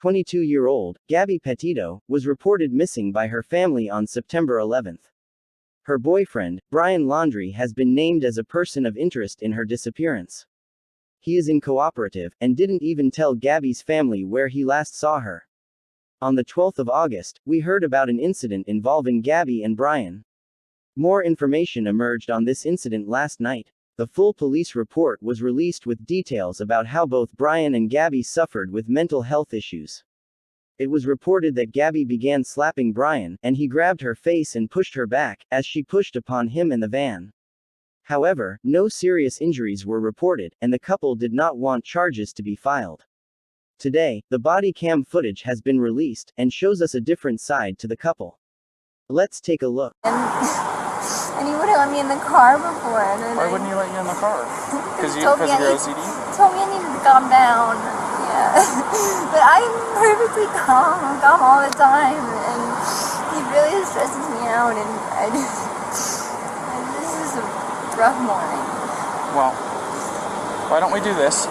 22-year-old, Gabby Petito, was reported missing by her family on September 11th. Her boyfriend, Brian Laundrie, has been named as a person of interest in her disappearance. He is uncooperative, and didn't even tell Gabby's family where he last saw her. On the 12th of August, we heard about an incident involving Gabby and Brian. More information emerged on this incident last night. The full police report was released with details about how both Brian and Gabby suffered with mental health issues. It was reported that Gabby began slapping Brian, and he grabbed her face and pushed her back, as she pushed upon him in the van. However, no serious injuries were reported, and the couple did not want charges to be filed. Today, the body cam footage has been released, and shows us a different side to the couple. Let's take a look. And he wouldn't let me in the car before. And then Why wouldn't he let you in the car? Because of your OCD? He told me I needed to calm down. Yeah. But I'm perfectly calm. I'm calm all the time. And he really stresses me out. And this is a rough morning. Well, why don't we do this?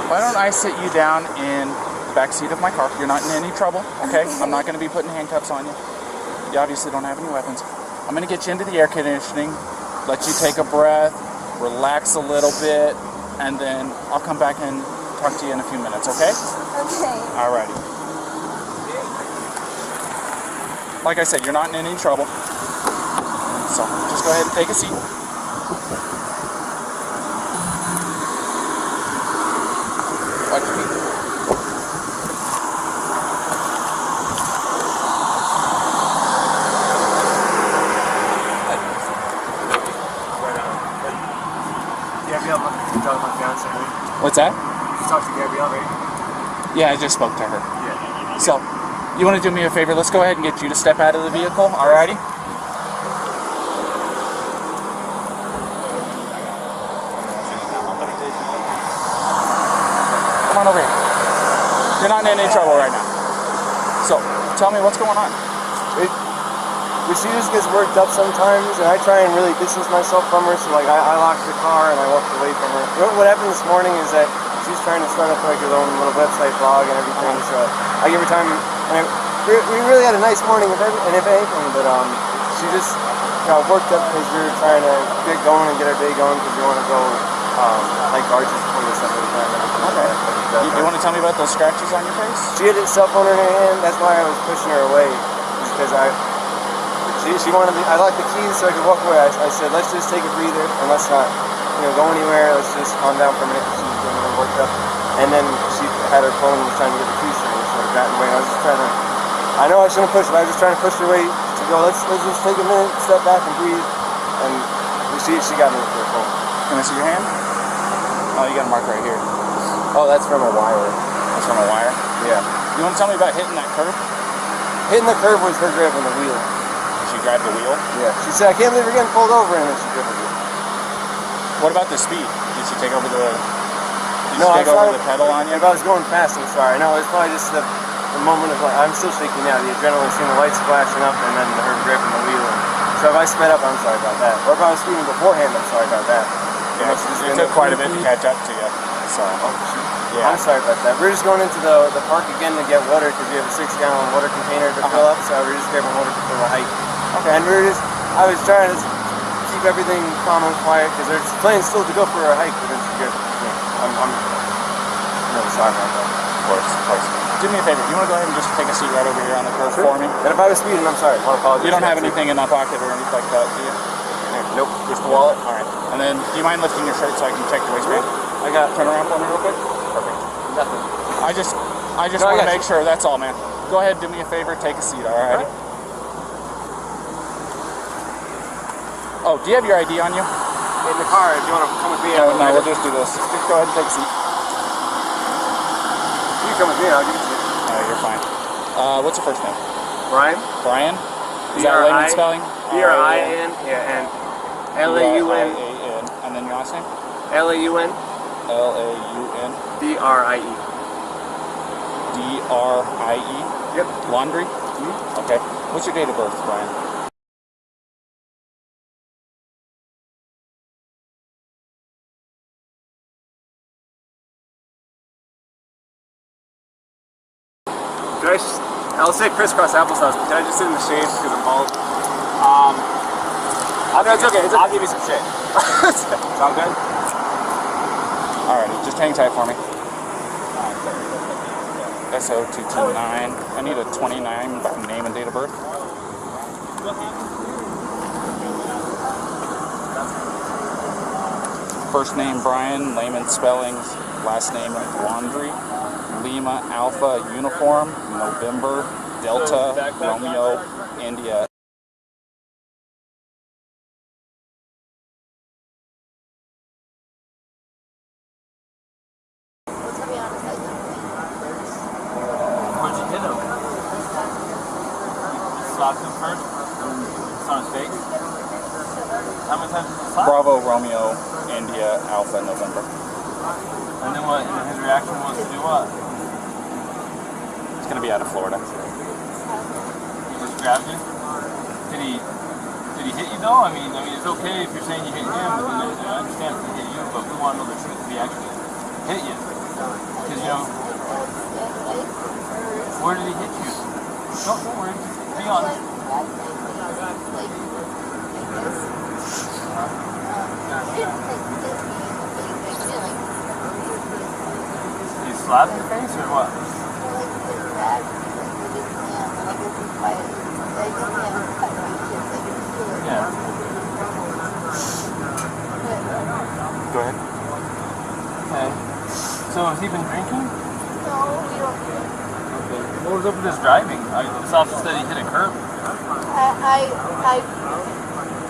Why don't I sit you down in the back seat of my car? You're not in any trouble, okay? I'm not going to be putting handcuffs on you. You obviously don't have any weapons. I'm going to get you into the air conditioning, let you take a breath, relax a little bit, and then I'll come back and talk to you in a few minutes, okay? Okay. Alrighty. Like I said, you're not in any trouble. So just go ahead and take a seat. Watch your feet. What's that? Did you talk to Gabby already? Yeah, I just spoke to her. Yeah. So, you want to do me a favor? Let's go ahead and get you to step out of the vehicle, alrighty? Come on over here. You're not in any trouble right now. So, tell me what's going on. She just gets worked up sometimes, and I try and really distance myself from her, so like I lock the car and I walk away from her. You know, what happened this morning is that she's trying to start up like her own little website blog and everything, so I give her time, and we really had a nice morning and if anything, but she just worked up because we were trying to get going and get our day going because we want to go like arches before this stuff every time. Okay. You want to tell me about those scratches on your face? She had a cell phone in her hand, that's why I was pushing her away, because she wanted I locked the keys so I could walk away. I said, let's just take a breather and let's not go anywhere. Let's just calm down for a minute because she was getting really worked up. And then she had her phone and was trying to get the keys from me, so I got away. I was just trying to, I know I shouldn't push, but I was just trying to push her away to go, let's just take a minute, step back and breathe. And she got me with her phone. Can I see your hand? Oh, you got a mark right here. Oh, that's from a wire. That's from a wire? Yeah. You want to tell me about hitting that curb? Hitting the curb was her grabbing the wheel. She grabbed the wheel? Yeah. She said, I can't believe we're getting pulled over, and then she grabbed the wheel. What about the speed? Did she take over the... No, I over the pedal on you? If I was going fast, I'm sorry. No, it's probably just the moment of like, I'm still shaking now. The adrenaline, seeing the lights flashing up, and then her grabbing the wheel. And so if I sped up, I'm sorry about that. Or if I was speeding beforehand, I'm sorry about that. Yeah, it took quite a bit to catch up to you. So, yeah. I'm sorry about that. We're just going into the park again to get water because we have a 6-gallon water container to fill up. So we're just grabbing water for the hike. Okay. And I was trying to keep everything calm and quiet because there's plans still to go for a hike, but it's good. I'm really sorry about that. Of course. Do me a favor. You want to go ahead and just take a seat right over here on the curb for me? And if I was speeding, I'm sorry. I want to apologize. You don't have anything in that pocket or anything like that, do you? Nope. Just the wallet? Alright. And then, do you mind lifting your shirt so I can check your waistband? Turn around for me real quick. Perfect. Nothing. I just want to make sure, that's all, man. Go ahead, do me a favor, take a seat, alright? Oh, do you have your ID on you? In the car, if you want to come with me. No, we'll just do this. Just go ahead and take a seat. You can come with me, I'll give it to you. No, you're fine. What's your first name? Brian. Brian? Is that layman spelling? B-R-I-N, yeah, and L-A-U-N. And then your last name? L-A-U-N. L-A-U-N. D-R-I-E. D-R-I-E? Yep. Laundrie? Okay. What's your date of birth, Brian? I'll say crisscross applesauce, but can I just sit in the shade because I'm bald? No, it's okay. I'll give you some shade. Sound good? Alrighty, just hang tight for me. SO229. I need a 29 name and date of birth. First name Brian, layman spellings. Last name Laundrie. Lima Alpha Uniform, November Delta Romeo India. Where'd you hit him? You slapped him first? It's on his face? How many times did you slap? Bravo Romeo India Alpha November. And then what? And his reaction was to do what? It's gonna be out of Florida. He just grabbed you? Did he hit you though? I mean, it's okay if you're saying you hit him, but then I understand if he hit you, but we want to know the truth if he actually hit you. Because, you know, where did he hit you? Don't worry, just be honest. Did he slap your face or what? Yeah. Go ahead. Okay. So has he been drinking? No, we don't do it. Okay. What was up with his driving? This officer said he hit a curb.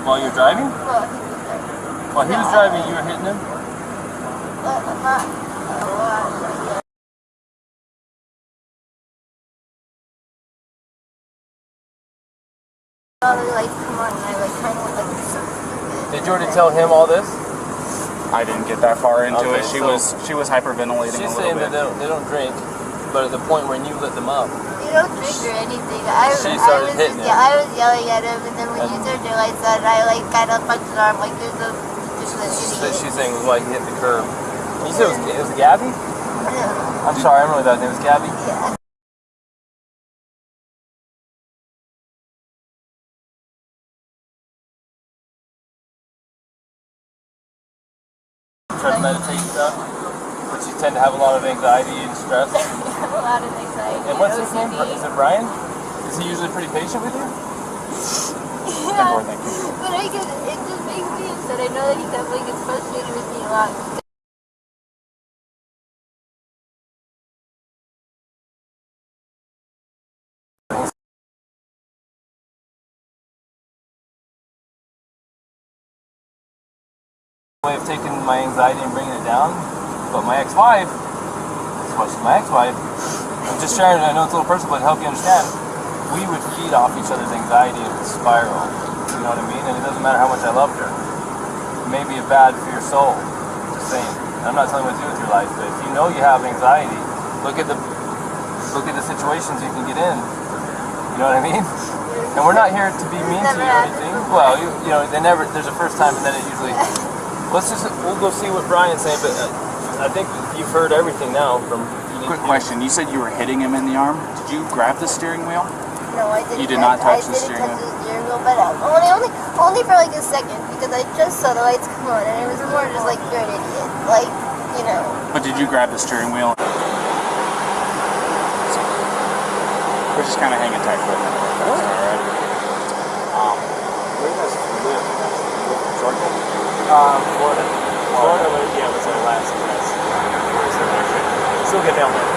While you're driving? Well, he was there. While he was driving, you were hitting him? I'm not. Like, come on, and I like kind of like so stupid. Did you already tell him all this? I didn't get that far into Okay, it. She so was hyperventilating She's a little saying bit. that they don't drink, but at the point when you lit them up. You don't drink or anything. She started hitting him. Yeah, I was yelling at him, and then when you turned your lights on, I like kind of punched his arm like there's no just an That idiot. she's saying was why he hit the curb. You said it was Gabby? Yeah. I'm sorry, I don't know that name. It was Gabby? Yeah. Try to meditate and stuff, but you tend to have a lot of anxiety and stress. I have a lot of anxiety. And what's his name? OCD. Is it Brian? Is he usually pretty patient with you? Yeah, but it just makes me upset. I know that he definitely gets frustrated with me a lot. Way of taking my anxiety and bringing it down, but my ex-wife, that's why she's my ex-wife, I'm just sharing it, I know it's a little personal, but to help you understand, we would feed off each other's anxiety and spiral, you know what I mean? And it doesn't matter how much I loved her. It may be bad for your soul, just saying. I'm not telling you what to do with your life, but if you know you have anxiety, look at the situations you can get in, you know what I mean? And we're not here to be mean to you or anything. Well, you know, there's a first time and then it usually... We'll go see what Brian's saying, but I think you've heard everything now from... Quick question. You said you were hitting him in the arm. Did you grab the steering wheel? No, I didn't. You did not touch I the didn't steering touch wheel? the steering wheel, but only for like a second because I just saw the lights come on and it was more just like you're an idiot, like you know. But did you grab the steering wheel? We're just kind of hanging tight for a minute. All right. Where do you guys live? Georgia? Florida. Florida, yeah, was our last place. Still get down there.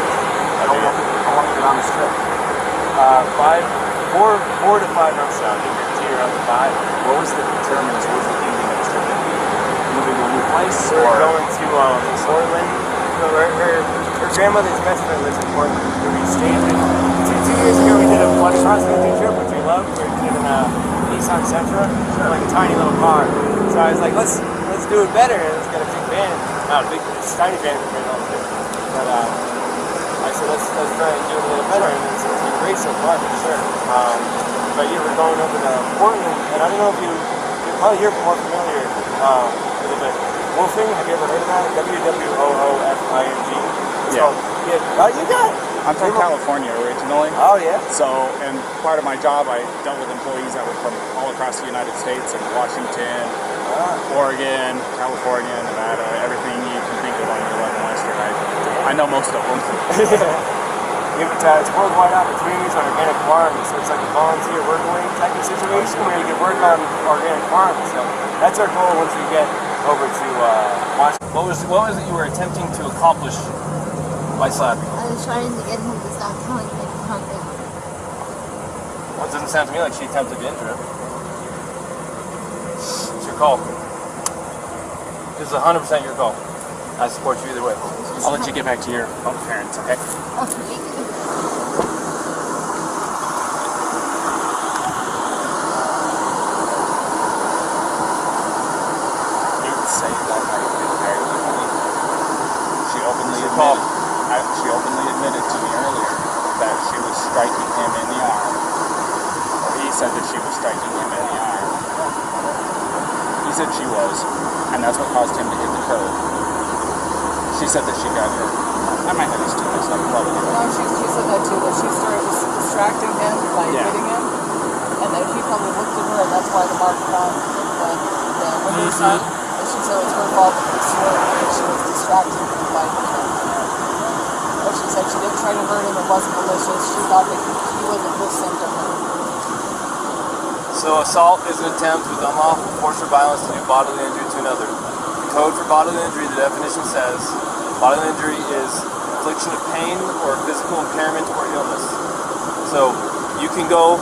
How long you been on this trip? 4 to 5 months now. So you're on the 5. What was the determinants? What was the ending of this trip? Moving to a new place? We're going to Portland. Her grandmother's best friend lives in Portland. We stayed in 2 years ago. We did a cross-country trip, which we loved. We did in Nissan Sentra, like a tiny little car. So I was like, let's do it better. Let's get a big van. Not a big, it's a tiny van compared to all the big. But I said, let's try and do it a little better. And it's been great so far, for sure. But yeah, we're going over to Portland, and I don't know if you're probably here more familiar with it. Wolfing, have you ever heard of that? WWOOFING. Yeah. You got it. I'm from California originally. Oh, yeah? So, and part of my job, I dealt with employees that were from all across the United States, and Washington, Oregon, California, Nevada, everything you can think of on the 11 Western. I know most of them. It's worldwide opportunities on organic farms, so it's like a volunteer work away type of situation where you can work on organic farms. So that's our goal once we get over to Washington. What was it you were attempting to accomplish by slapping? I was trying to get him to stop telling me to calm down. Well, it doesn't sound to me like she attempted to injure him. It's your call. This is 100% your call. I support you either way. I'll let you get back to your parents, okay? Oh, thank you. She openly admitted to me earlier that she was striking him in the arm. Or he said that she was striking him in the arm. He said she was, and that's what caused him to hit the curb. She said that she got hurt. I might have these two mixed up, probably. No, she said that too, that she started distracting him by hitting him, and then he probably looked at her, and that's why the mark on the window side. And she said it was her fault because she was distracting him by hitting him. But she said she didn't try to hurt him, it wasn't malicious, she thought that he wasn't listening to her. So assault is an attempt with unlawful force or violence to do bodily injury to another. The code for bodily injury, the definition says, bodily injury is infliction of pain or physical impairment or illness. So you can go.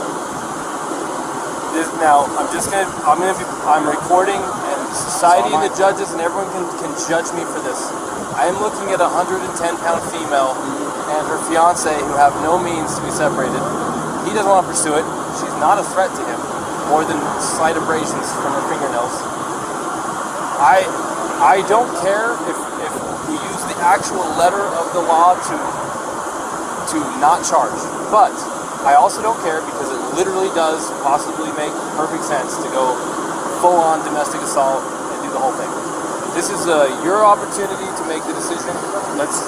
Now I'm recording, and society and the judges and everyone can judge me for this. I am looking at a 110-pound female and her fiance who have no means to be separated. He doesn't want to pursue it. She's not a threat to him, more than slight abrasions from her fingernails. I don't care if we use the actual letter of the law to not charge, but I also don't care because it literally does possibly make perfect sense to go full-on domestic assault and do the whole thing. This is your opportunity to make the decision. Let's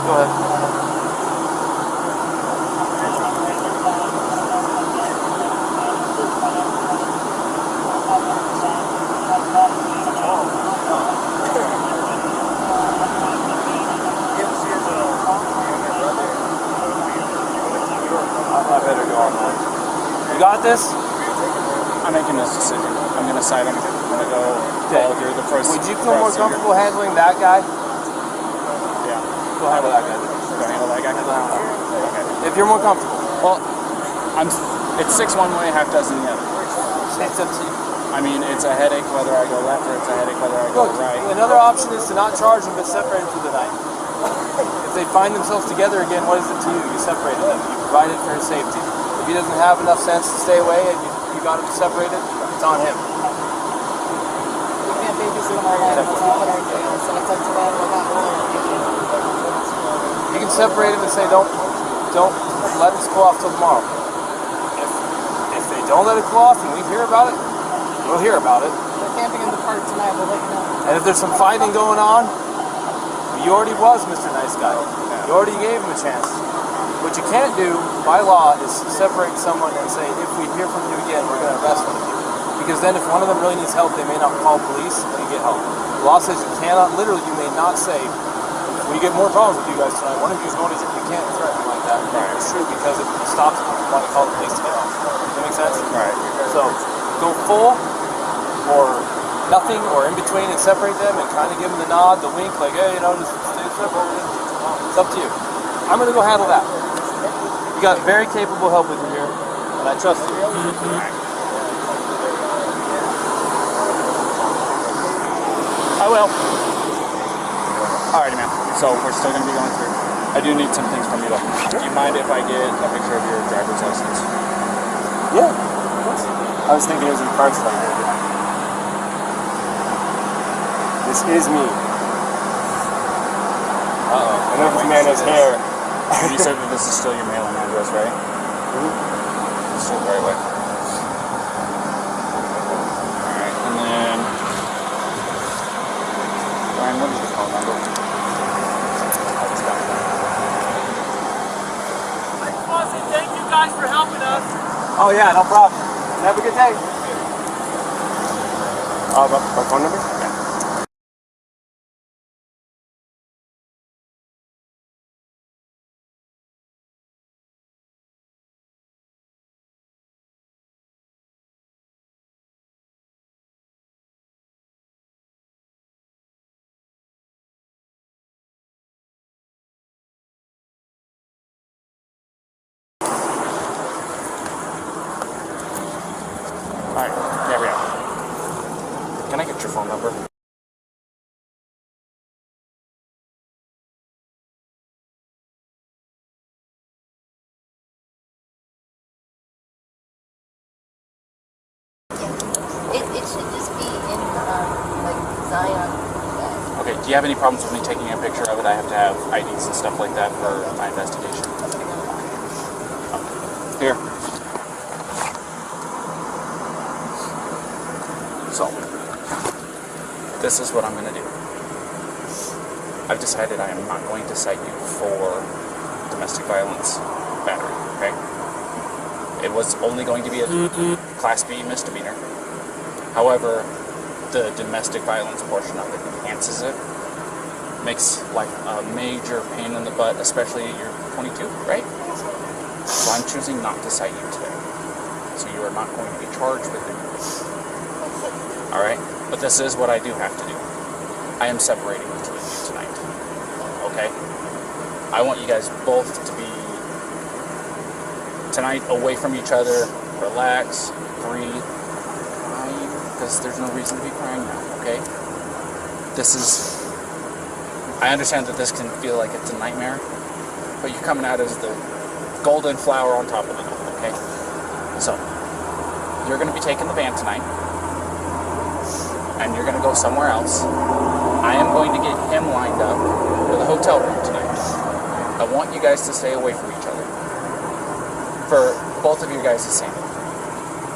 go ahead. I better go on that. You got this? I'm making this decision. I'm going to cite him. I'm going to go follow through the process. Would you feel more comfortable handling that guy? Yeah. Go handle that guy. Go handle that guy? Okay. If you're more comfortable. Well, it's 6 one way, half dozen the other. It's up to you. I mean, it's a headache whether I go left or it's a headache whether I go Look, right. another option is to not charge them but separate them for the night. If they find themselves together again, what is it to you? You separated them. You provided for his safety. If he doesn't have enough sense to stay away and you got him separated, it's on him. We can't babysit them all night, that's not what our day is, so it's up to them, we're not going to. You can separate him and say, don't let this cool off till tomorrow. If they don't let it cool off and we hear about it, we'll hear about it. They're camping in the park tonight, we'll let you know. And if there's some fighting going on, you already was Mr. Nice Guy. You already gave him a chance. What you can't do by law is separate someone and say, if we hear from you again, we're going to arrest one of you. because then if one of them really needs help, they may not call police and get help. The law says you cannot, literally, you may not say, if we get more problems with you guys tonight, one of you is going to jail. You can't threaten like that. Right. It's true, because it stops them from wanting to call the police to get help. Does that make sense? Right. So go full or nothing or in between and separate them and kind of give them the nod, the wink, like, hey, just stay separated. It's up to you. I'm going to go handle that. You got very capable help with you here, and I trust you. I will. Alrighty, man. So we're still going to be going through. I do need some things from you, though. Do you mind if I get a picture of your driver's license? Yeah, of course. I was thinking it was in the parts like that. This is me. Uh-oh. I know this man has hair. You said that this is still your mailing address, right? Mm-hmm. It's still the right way. Alright, and then... Brian, what is your phone number? Thank you guys for helping us. Oh yeah, no problem. Have a good day. My phone number? Yeah. Alright, Gabrielle. Can I get your phone number? It should just be in like Zion. Okay, do you have any problems with me taking a picture of it? I have to have IDs and stuff like that for my investigation. Here. So, this is what I'm going to do. I've decided I am not going to cite you for domestic violence battery, okay? It was only going to be a Class B misdemeanor. However, the domestic violence portion of it enhances it. Makes life a major pain in the butt, especially you're 22, right? So I'm choosing not to cite you today. So you are not going to be charged with it. Alright? But this is what I do have to do. I am separating the two of you tonight. Okay? I want you guys both to be tonight away from each other, relax, breathe, crying, because there's no reason to be crying now, okay? This is... I understand that this can feel like it's a nightmare, but you're coming out as the golden flower on top of it, okay? So, you're going to be taking the van tonight, and you're going to go somewhere else. I am going to get him lined up with a hotel room tonight. I want you guys to stay away from each other. For both of you guys' sake.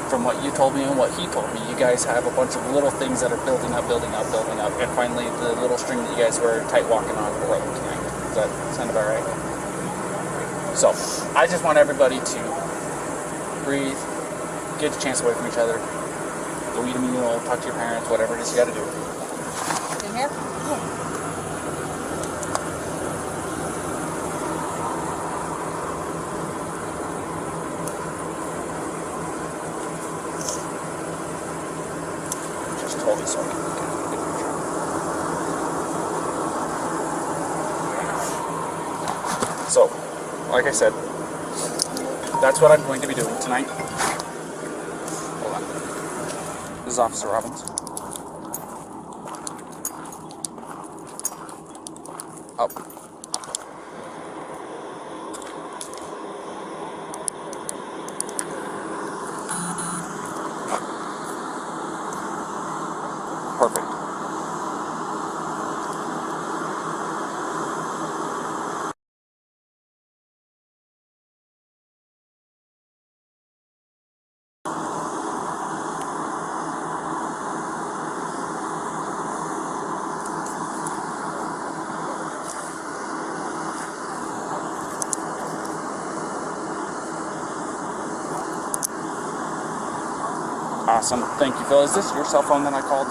From what you told me and what he told me, you guys have a bunch of little things that are building up, and finally the little string that you guys were tight walking on the road tonight. Does that sound about right? So, I just want everybody to breathe, get a chance away from each other, go eat a meal, talk to your parents, whatever it is you gotta do. In here? Just told me so. So, like I said, that's what I'm going to be doing tonight. Hold on. This is Officer Robbins. Oh. Perfect. Awesome. Thank you, Phil. Is this your cell phone that I called?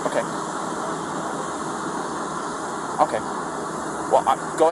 Okay. Okay. Well, go